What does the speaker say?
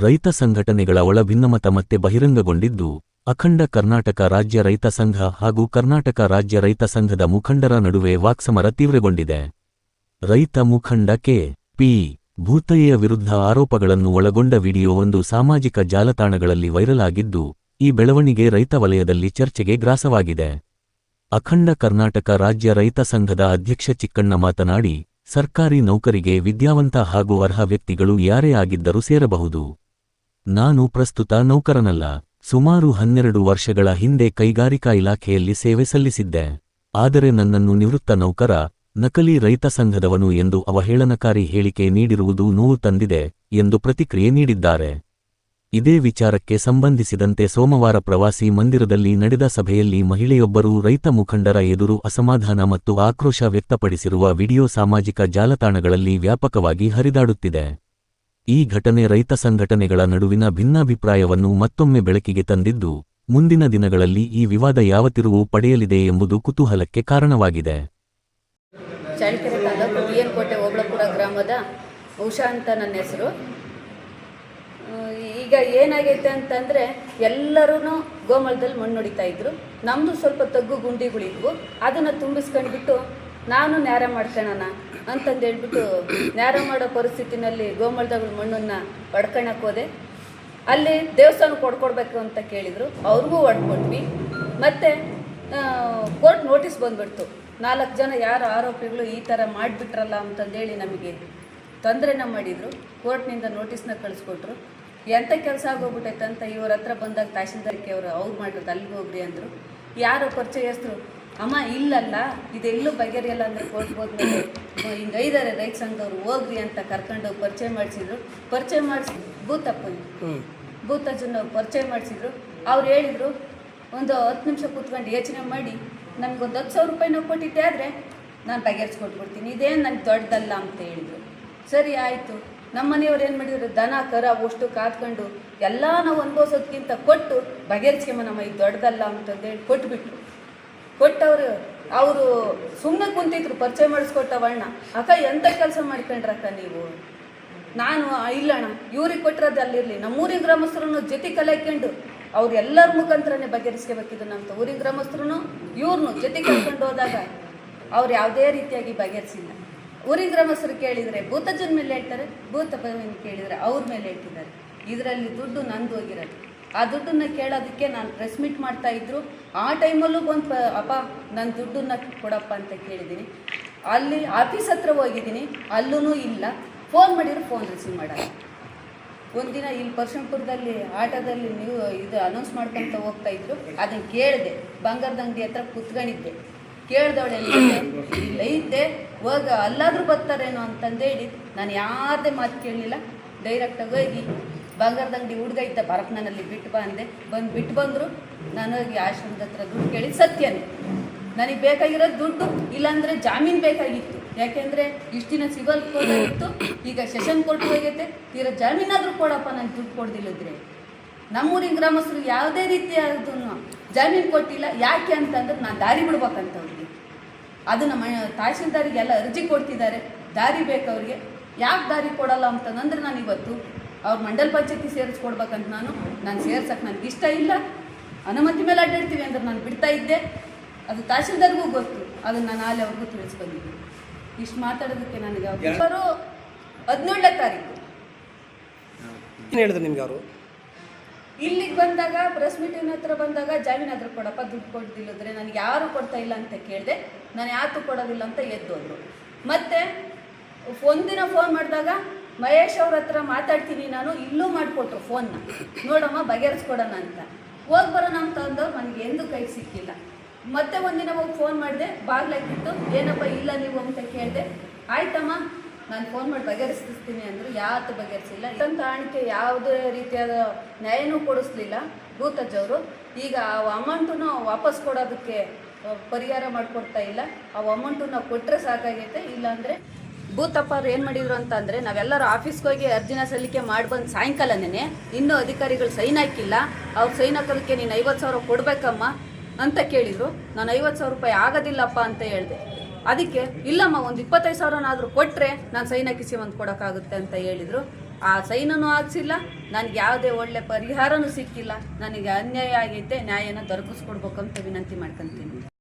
ರೈತ ಸಂಘಟನೆಗಳ ಒಳಭಿನ್ನಮತ ಮತ್ತೆ ಬಹಿರಂಗಗೊಂಡಿದ್ದು, ಅಖಂಡ ಕರ್ನಾಟಕ ರಾಜ್ಯ ರೈತ ಸಂಘ ಹಾಗೂ ಕರ್ನಾಟಕ ರಾಜ್ಯ ರೈತ ಸಂಘದ ಮುಖಂಡರ ನಡುವೆ ವಾಕ್ಸಮರ ತೀವ್ರಗೊಂಡಿದೆ. ರೈತ ಮುಖಂಡ ಕೆ.ಪಿ. ಭೂತಯ್ಯ ವಿರುದ್ಧ ಆರೋಪಗಳನ್ನು ಒಳಗೊಂಡ ವಿಡಿಯೋವೊಂದು ಸಾಮಾಜಿಕ ಜಾಲತಾಣಗಳಲ್ಲಿ ವೈರಲ್ ಆಗಿದ್ದು, ಈ ಬೆಳವಣಿಗೆ ರೈತ ವಲಯದಲ್ಲಿ ಚರ್ಚೆಗೆ ಗ್ರಾಸವಾಗಿದೆ. ಅಖಂಡ ಕರ್ನಾಟಕ ರಾಜ್ಯ ರೈತ ಸಂಘದ ಅಧ್ಯಕ್ಷ ಚಿಕ್ಕಣ್ಣ ಮಾತನಾಡಿ, ಸರ್ಕಾರಿ ನೌಕರಿಗೆ ವಿದ್ಯಾವಂತ ಹಾಗೂ ಅರ್ಹ ವ್ಯಕ್ತಿಗಳು ಯಾರೇ ಆಗಿದ್ದರೂ ಸೇರಬಹುದು. ನಾನು ಪ್ರಸ್ತುತ ನೌಕರನಲ್ಲ. ಸುಮಾರು 12 ವರ್ಷಗಳ ಹಿಂದೆ ಕೈಗಾರಿಕಾ ಇಲಾಖೆಯಲ್ಲಿ ಸೇವೆ ಸಲ್ಲಿಸಿದ್ದೆ. ಆದರೆ ನನ್ನನ್ನು ನಿವೃತ್ತ ನೌಕರ, ನಕಲಿ ರೈತ ಸಂಘದವನು ಎಂದು ಅವಹೇಳನಕಾರಿ ಹೇಳಿಕೆ ನೀಡಿರುವುದು ನೋವು ತಂದಿದೆ ಎಂದು ಪ್ರತಿಕ್ರಿಯೆ ನೀಡಿದ್ದಾರೆ. ಇದೇ ವಿಚಾರಕ್ಕೆ ಸಂಬಂಧಿಸಿದಂತೆ ಸೋಮವಾರ ಪ್ರವಾಸಿ ಮಂದಿರದಲ್ಲಿ ನಡೆದ ಸಭೆಯಲ್ಲಿ ಮಹಿಳೆಯೊಬ್ಬರು ರೈತ ಮುಖಂಡರ ಎದುರು ಅಸಮಾಧಾನ ಮತ್ತು ಆಕ್ರೋಶ ವ್ಯಕ್ತಪಡಿಸಿರುವ ವಿಡಿಯೋ ಸಾಮಾಜಿಕ ಜಾಲತಾಣಗಳಲ್ಲಿ ವ್ಯಾಪಕವಾಗಿ ಹರಿದಾಡುತ್ತಿದೆ. ಈ ಘಟನೆ ರೈತ ಸಂಘಟನೆಗಳ ನಡುವಿನ ಭಿನ್ನಾಭಿಪ್ರಾಯವನ್ನು ಮತ್ತೊಮ್ಮೆ ಬೆಳಕಿಗೆ ತಂದಿದ್ದು, ಮುಂದಿನ ದಿನಗಳಲ್ಲಿ ಈ ವಿವಾದ ಯಾವ ತಿರುವು ಪಡೆಯಲಿದೆ ಎಂಬುದು ಕುತೂಹಲಕ್ಕೆ ಕಾರಣವಾಗಿದೆ. ಚಳ್ಳಕೆರೆ ತಾಲೂಕು ಬಿಎನ್ಕೋಟೆ ಓಬಳಪುರ ಗ್ರಾಮದ ಉಷಾ ಅಂತ ನನ್ನ ಹೆಸರು. ಈಗ ಏನಾಗೈತೆ ಅಂತಂದರೆ ಎಲ್ಲರೂ ಗೋಮಳದಲ್ಲಿ ಮಣ್ಣು ಹೊಡಿತಾ ಇದ್ರು. ನಮ್ಮದು ಸ್ವಲ್ಪ ತಗ್ಗು ಗುಂಡಿಗಳಿದ್ವು, ಅದನ್ನು ತುಂಬಿಸ್ಕೊಂಡ್ಬಿಟ್ಟು ನಾನು ನ್ಯಾರ ಮಾಡ್ಕೊಳ್ಳೋಣ ಅಂತಂದು ಹೇಳ್ಬಿಟ್ಟು ನ್ಯಾರ ಮಾಡೋ ಪರಿಸ್ಥಿತಿನಲ್ಲಿ ಗೋಮಳದಾಗ ಮಣ್ಣನ್ನು ಹೊಡ್ಕೊಳಕ್ಕೆ ಹೋದೆ. ಅಲ್ಲಿ ದೇವಸ್ಥಾನಕ್ಕೆ ಹೊಡ್ಕೊಡ್ಬೇಕು ಅಂತ ಕೇಳಿದರು, ಅವ್ರಿಗೂ ಹೊಡ್ಕೊಟ್ವಿ. ಮತ್ತು ಕೋರ್ಟ್ ನೋಟಿಸ್ ಬಂದುಬಿಡ್ತು, 4 ಜನ ಯಾರು ಆರೋಪಿಗಳು ಈ ಥರ ಮಾಡಿಬಿಟ್ರಲ್ಲ ಅಂತಂದೇಳಿ ನಮಗೆ ತೊಂದರೆನ ಮಾಡಿದರು. ಕೋರ್ಟ್ನಿಂದ ನೋಟಿಸ್ನ ಕಳಿಸ್ಕೊಟ್ರು. ಎಂಥ ಕೆಲಸ ಆಗೋಗ್ಬಿಟ್ಟೈತೆ ಅಂತ ಇವ್ರ ಹತ್ರ ಬಂದಾಗ ತಹಶೀಲ್ದಾರ್ಗೆ ಅವ್ರು ಮಾಡಿರೋದು ಅಲ್ಲಿಗೆ ಹೋಗ್ರಿ ಅಂದರು. ಯಾರೋ ಪರಿಚಯಸ್ಥರು, ಅಮ್ಮ ಇಲ್ಲಲ್ಲ ಇದೆಲ್ಲೂ ಬಗೆಹರಿಯಲ್ಲ ಅಂದರೆ ಕೋರ್ಟ್ಗೆ ಹೋದ್ಮೇಲೆ ಹಿಂಗೆ ಐದಾರೆ ರೈತ ಸಂಘದವ್ರು ಹೋಗ್ರಿ ಅಂತ ಕರ್ಕೊಂಡು ಪರಿಚಯ ಮಾಡಿಸಿದ್ರು. ಪರಿಚಯ ಮಾಡಿಸಿ ಭೂತಜ್ಜನ ಪರಿಚಯ ಮಾಡಿಸಿದ್ರು. ಅವ್ರು ಹೇಳಿದರು, ಒಂದು 10 ನಿಮಿಷ ಕೂತ್ಕೊಂಡು ಯೋಚನೆ ಮಾಡಿ ನಮಗೊಂದು 10,000 ರೂಪಾಯಿ ನಾವು ಕೊಟ್ಟಿದ್ದೆ ಆದರೆ ನಾನು ಬಗೆಹರಿಸ್ಕೊಟ್ಬಿಡ್ತೀನಿ, ಇದೇನು ನನಗೆ ದೊಡ್ಡದಲ್ಲ ಅಂತ ಹೇಳಿದರು. ಸರಿ ಆಯಿತು. ನಮ್ಮ ಮನೆಯವ್ರು ಏನು ಮಾಡಿದ್ರು, ದನ ಕರ ಅಷ್ಟು ಕಾದ್ಕೊಂಡು ಎಲ್ಲ ನಾವು ಅನುಭವಿಸೋದಕ್ಕಿಂತ ಕೊಟ್ಟು ಬಗೆಹರಿಸ್ಕೊಂಬನಮ್ಮ, ಇದು ದೊಡ್ಡದಲ್ಲ ಅಂತಂದೇಳಿ ಕೊಟ್ಬಿಟ್ರು. ಅವರು ಸುಮ್ಮನೆ ಕುಂತಿದ್ರು. ಪರಿಚಯ ಮಾಡಿಸ್ಕೊಟ್ಟವಣ್ಣ, ಅಕ್ಕ ಎಂಥ ಕೆಲಸ ಮಾಡ್ಕೊಂಡ್ರಕ್ಕ ನೀವು? ನಾನು ಇಲ್ಲಣ್ಣ, ಇವ್ರಿಗೆ ಕೊಟ್ಟಿರೋದು ಅಲ್ಲಿರಲಿ, ನಮ್ಮೂರಿನ ಗ್ರಾಮಸ್ಥರು ಜೊತೆ ಕಲೆಕೊಂಡು ಅವ್ರು ಎಲ್ಲರ ಮುಖಾಂತರನೇ ಬಗೆಹರಿಸ್ಕೋಬೇಕಿದ್ದು. ನಮ್ಮ ಊರಿನ ಗ್ರಾಮಸ್ಥರು ಇವ್ರನ್ನು ಜೊತೆ ಕಲ್ಕೊಂಡು ಹೋದಾಗ ಅವ್ರು ಯಾವುದೇ ರೀತಿಯಾಗಿ ಬಗೆಹರಿಸಿಲ್ಲ. ಊರಿನ ಗ್ರಾಮಸ್ಥರು ಕೇಳಿದರೆ ಭೂತಜ್ಜನ ಮೇಲೆ ಹೇಳ್ತಾರೆ, ಭೂತಪ್ಪನ ಕೇಳಿದರೆ ಅವ್ರ ಮೇಲೆ ಹೇಳ್ತಿದ್ದಾರೆ. ಇದರಲ್ಲಿ ದುಡ್ಡು ನಂದು ಹೋಗಿರೋದು. ಆ ದುಡ್ಡನ್ನು ಕೇಳೋದಕ್ಕೆ ನಾನು ಪ್ರೆಸ್ ಮೀಟ್ ಮಾಡ್ತಾಯಿದ್ರು. ಆ ಟೈಮಲ್ಲೂ ಬಂದು ಅಪ್ಪ ನನ್ನ ದುಡ್ಡನ್ನು ಕೊಡಪ್ಪ ಅಂತ ಕೇಳಿದ್ದೀನಿ. ಅಲ್ಲಿ ಆಫೀಸ್ ಹತ್ರ ಹೋಗಿದ್ದೀನಿ, ಅಲ್ಲೂ ಇಲ್ಲ. ಫೋನ್ ಮಾಡಿದ್ರು, ಫೋನ್ ರಿಸೀವ್ ಮಾಡಲ್ಲ. ಒಂದಿನ ಇಲ್ಲಿ ಪರಶಂಪುರದಲ್ಲಿ ಆಟೋದಲ್ಲಿ ನೀವು ಇದು ಅನೌನ್ಸ್ ಮಾಡ್ಕೊತ ಹೋಗ್ತಾಯಿದ್ರು, ಅದನ್ನು ಕೇಳಿದೆ. ಬಂಗಾರದ ಅಂಗಡಿ ಹತ್ರ ಕುತ್ಕೊಂಡಿದ್ದೆ. ಕೇಳ್ದವಳೆ ಇಲ್ಲ ಇದ್ದೆ, ಹೋಗ ಅಲ್ಲಾದರೂ ಬರ್ತಾರೇನೋ ಅಂತಂದೇಳಿ ನಾನು ಯಾರದೇ ಮಾತು ಕೇಳಲಿಲ್ಲ. ಡೈರೆಕ್ಟಾಗಿ ಹೋಗಿ ಬಂಗಾರದ ಅಂಗಡಿ ಹುಡುಗ ಇದ್ದ ಭರತ್ನಲ್ಲಿ ಬಿಟ್ಟು ಬಾ ಅಂದೆ. ಬಿಟ್ಟು ಬಂದರು. ನಾನು ಹೋಗಿ ಆಶ್ರಮದ ಹತ್ರ ದುಡ್ಡು ಕೇಳಿ, ಸತ್ಯನೇ ನನಗೆ ಬೇಕಾಗಿರೋದು ದುಡ್ಡು, ಇಲ್ಲಾಂದರೆ ಜಾಮೀನು ಬೇಕಾಗಿತ್ತು. ಯಾಕೆಂದರೆ ಇಷ್ಟು ದಿನ ಸಿವಿಲ್ ಕೋರ್ಟ್ ಆಗಿತ್ತು, ಈಗ ಸೆಷನ್ ಕೋರ್ಟ್ ಹೋಗೈತೆ. ತೀರಾ ಜಾಮೀನಾದರೂ ಕೊಡಪ್ಪ, ನನಗೆ ದುಡ್ಡು ಕೊಡ್ದಿಲ್ಲದ್ರೆ. ನಮ್ಮೂರಿನ ಗ್ರಾಮಸ್ಥರು ಯಾವುದೇ ರೀತಿಯಾದನ್ನು ಜಾಮೀನು ಕೊಟ್ಟಿಲ್ಲ. ಯಾಕೆ ಅಂತಂದ್ರೆ ನಾನು ದಾರಿ ಬಿಡ್ಬೇಕಂತ ಅವ್ರಿಗೆ. ಅದು ನಮ್ಮ ತಹಶೀಲ್ದಾರಿಗೆ ಎಲ್ಲ ಅರ್ಜಿ ಕೊಡ್ತಿದ್ದಾರೆ, ದಾರಿ ಬೇಕು ಅವ್ರಿಗೆ. ಯಾಕೆ ದಾರಿ ಕೊಡಲ್ಲ ಅಂತಂದ್ರೆ ನಾನು ಇವತ್ತು ಅವ್ರ ಮಂಡಲ ಪಂಚಾಯತಿ ಸೇರಿಸ್ಕೊಡ್ಬೇಕಂತ ನಾನು ಸೇರ್ಸಕ್ಕೆ ನನಗೆ ಇಷ್ಟ ಇಲ್ಲ. ಅನುಮತಿ ಮೇಲೆ ಅಡ್ಡಾಡ್ತೀವಿ ಅಂದ್ರೆ ನಾನು ಬಿಡ್ತಾ ಇದ್ದೆ. ಅದು ತಹಶೀಲ್ದಾರ್ಗೂ ಗೊತ್ತು, ಅದನ್ನು ನಾನು ನಾಳೆ ಅವ್ರಿಗೂ ತಿಳಿಸ್ಕೊಂಡಿದ್ದೆ. ಇಷ್ಟು ಮಾತಾಡೋದಕ್ಕೆ ನನಗೆ ಅವರು 17ನೇ ತಾರೀಕು ಹೇಳಿದ್ರು ನಿಮ್ಗೆ ಅವರು ಇಲ್ಲಿಗೆ ಬಂದಾಗ, ಪ್ರೆಸ್ ಮೀಟಿಂಗ್ ಹತ್ರ ಬಂದಾಗ, ಜಾಮೀನು ಆದ್ರೂ ಕೊಡಪ್ಪ, ದುಡ್ಡು ಕೊಡ್ದಿಲ್ಲದ್ರೆ ನನಗೆ ಯಾರು ಕೊಡ್ತಾ ಇಲ್ಲ ಅಂತ ಕೇಳಿದೆ. ನಾನು ಯಾತು ಕೊಡೋದಿಲ್ಲ ಅಂತ ಎದ್ದೋದ್ರು. ಮತ್ತು ಒಂದಿನ ಫೋನ್ ಮಾಡಿದಾಗ ಮಹೇಶ್ ಅವ್ರ ಹತ್ರ ಮಾತಾಡ್ತೀನಿ ನಾನು, ಇಲ್ಲೂ ಮಾಡಿಕೊಟ್ರು ಫೋನ್ನ, ನೋಡಮ್ಮ ಬಗೆಹರಿಸ್ಕೊಡೋಣ ಅಂತ. ಹೋಗಿ ಬರೋಣ ಅಂತ ಅಂದವ್ರು ನನಗೆ ಎಂದೂ ಕೈ ಸಿಕ್ಕಿಲ್ಲ. ಮತ್ತೆ ಒಂದಿನ ಹೋಗಿ ಫೋನ್ ಮಾಡಿದೆ, ಬಾಗ್ಲಾಕಿತ್ತು. ಏನಪ್ಪ ಇಲ್ಲ ನೀವು ಅಂತ ಕೇಳಿದೆ. ಆಯ್ತಮ್ಮ ನಾನು ಫೋನ್ ಮಾಡಿ ಬಗೆಹರಿಸ್ತೀನಿ ಅಂದರು. ಯಾವತ್ತು ಬಗೆಹರಿಸಿಲ್ಲ. ಇದಂತ ಕಾರಣಕ್ಕೆ ಯಾವುದೇ ರೀತಿಯಾದ ನ್ಯಾಯನೂ ಕೊಡಿಸ್ಲಿಲ್ಲ ಭೂತಜ್ಜವರು. ಈಗ ಆ ಅಮೌಂಟನ್ನು ವಾಪಸ್ ಕೊಡೋದಕ್ಕೆ ಪರಿಹಾರ ಮಾಡಿಕೊಡ್ತಾ ಇಲ್ಲ. ಆ ಅಮೌಂಟನ್ನು ಕೊಟ್ಟರೆ ಸಾಕಾಗೈತೆ. ಇಲ್ಲಾಂದರೆ ಭೂತಪ್ಪ ಅವ್ರು ಏನು ಮಾಡಿದ್ರು ಅಂತಂದರೆ, ನಾವೆಲ್ಲರೂ ಆಫೀಸ್ಗೆ ಹೋಗಿ ಅರ್ಜಿನ ಸಲ್ಲಿಕೆ ಮಾಡಿ ಬಂದು ಸಾಯಂಕಾಲನೇ ಇನ್ನೂ ಅಧಿಕಾರಿಗಳು ಸೈನ್ ಹಾಕಿಲ್ಲ, ಅವ್ರು ಸೈನ್ ಹಾಕೋದಕ್ಕೆ ನೀನು 50,000 ಕೊಡಬೇಕಮ್ಮ ಅಂತ ಕೇಳಿದರು. ನಾನು 50,000 ರೂಪಾಯಿ ಆಗೋದಿಲ್ಲಪ್ಪ ಅಂತ ಹೇಳಿದೆ. ಅದಕ್ಕೆ ಇಲ್ಲಮ್ಮ ಒಂದು 25,000ನಾದರೂ ಕೊಟ್ಟರೆ ನಾನು ಸೈನ್ ಹಾಕಿಸಿ ಒಂದು ಕೊಡೋಕ್ಕಾಗುತ್ತೆ ಅಂತ ಹೇಳಿದರು. ಆ ಸೈನೂ ಹಾಕ್ಸಿಲ್ಲ, ನನಗೆ ಯಾವುದೇ ಒಳ್ಳೆ ಪರಿಹಾರನೂ ಸಿಕ್ಕಿಲ್ಲ. ನನಗೆ ಅನ್ಯಾಯ ಆಗೈತೆ, ನ್ಯಾಯನ ದೊರಕಿಸ್ಕೊಡ್ಬೇಕಂತ ವಿನಂತಿ ಮಾಡ್ಕೊತೀನಿ.